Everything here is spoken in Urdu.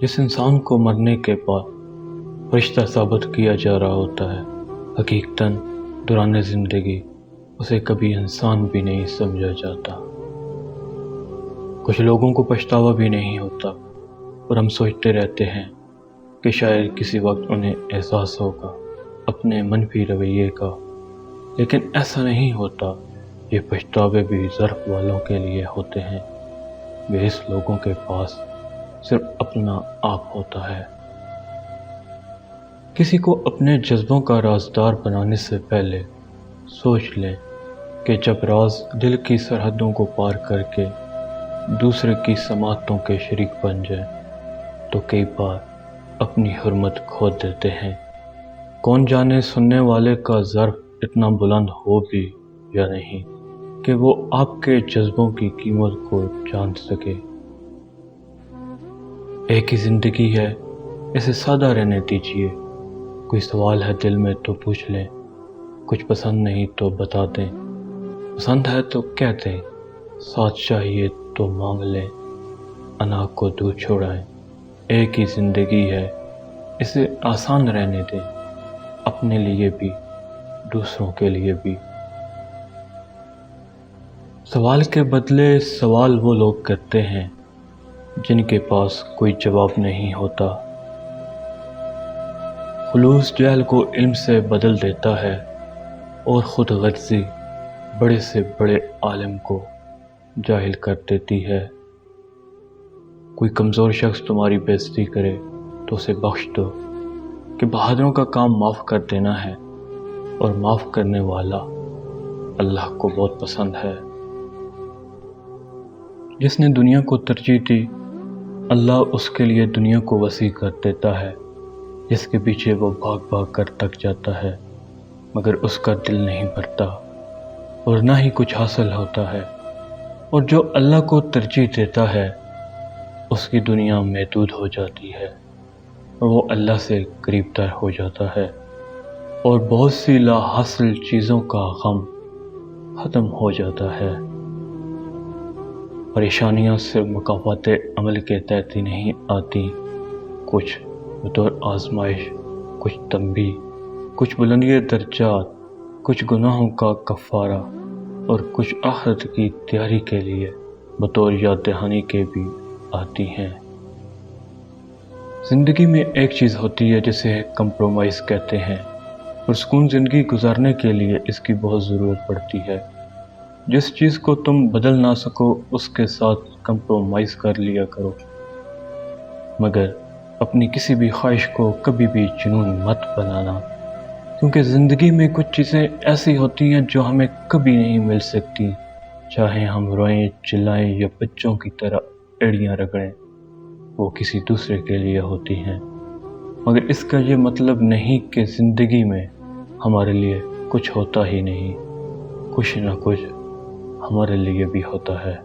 جس انسان کو مرنے کے بعد فرشتہ ثابت کیا جا رہا ہوتا ہے، حقیقتاً دوران زندگی اسے کبھی انسان بھی نہیں سمجھا جاتا۔ کچھ لوگوں کو پچھتاوا بھی نہیں ہوتا اور ہم سوچتے رہتے ہیں کہ شاید کسی وقت انہیں احساس ہوگا اپنے منفی رویے کا، لیکن ایسا نہیں ہوتا۔ یہ پچھتاوے بھی ظرف والوں کے لیے ہوتے ہیں۔ بیس لوگوں کے پاس صرف اپنا آپ ہوتا ہے۔ کسی کو اپنے جذبوں کا رازدار بنانے سے پہلے سوچ لیں کہ جب راز دل کی سرحدوں کو پار کر کے دوسرے کی سماعتوں کے شریک بن جائیں تو کئی بار اپنی حرمت کھو دیتے ہیں۔ کون جانے سننے والے کا ظرف اتنا بلند ہو بھی یا نہیں کہ وہ آپ کے جذبوں کی قیمت کو جان سکے۔ ایک ہی زندگی ہے، اسے سادہ رہنے دیجیے۔ کوئی سوال ہے دل میں تو پوچھ لیں، کچھ پسند نہیں تو بتا دیں، پسند ہے تو کہہ دیں، ساتھ چاہیے تو مانگ لیں، انا کو دور چھوڑائیں۔ ایک ہی زندگی ہے، اسے آسان رہنے دیں، اپنے لیے بھی دوسروں کے لیے بھی۔ سوال کے بدلے سوال وہ لوگ کرتے ہیں جن کے پاس کوئی جواب نہیں ہوتا۔ خلوص جہل کو علم سے بدل دیتا ہے اور خود غرضی بڑے سے بڑے عالم کو جاہل کر دیتی ہے۔ کوئی کمزور شخص تمہاری بے عزتی کرے تو اسے بخش دو کہ بہادروں کا کام معاف کر دینا ہے، اور معاف کرنے والا اللہ کو بہت پسند ہے۔ جس نے دنیا کو ترجیح دی، اللہ اس کے لیے دنیا کو وسیع کر دیتا ہے۔ جس کے پیچھے وہ بھاگ بھاگ کر تک جاتا ہے مگر اس کا دل نہیں بھرتا اور نہ ہی کچھ حاصل ہوتا ہے، اور جو اللہ کو ترجیح دیتا ہے اس کی دنیا محدود ہو جاتی ہے اور وہ اللہ سے قریب تر ہو جاتا ہے، اور بہت سی لا حاصل چیزوں کا غم ختم ہو جاتا ہے۔ پریشانیاں صرف مکافات عمل کے تحت ہی نہیں آتی، کچھ بطور آزمائش، کچھ تنبیہ، کچھ بلندی درجات، کچھ گناہوں کا کفارہ، اور کچھ آخرت کی تیاری کے لیے بطور یاد دہانی کے بھی آتی ہیں۔ زندگی میں ایک چیز ہوتی ہے جسے کمپرومائز کہتے ہیں، اور سکون زندگی گزارنے کے لیے اس کی بہت ضرورت پڑتی ہے۔ جس چیز کو تم بدل نہ سکو اس کے ساتھ کمپرومائز کر لیا کرو، مگر اپنی کسی بھی خواہش کو کبھی بھی جنون مت بنانا، کیونکہ زندگی میں کچھ چیزیں ایسی ہوتی ہیں جو ہمیں کبھی نہیں مل سکتی، چاہے ہم روئیں، چلائیں یا بچوں کی طرح ایڑیاں رگڑیں، وہ کسی دوسرے کے لیے ہوتی ہیں۔ مگر اس کا یہ مطلب نہیں کہ زندگی میں ہمارے لیے کچھ ہوتا ہی نہیں، کچھ نہ کچھ ہمارے لیے بھی ہوتا ہے۔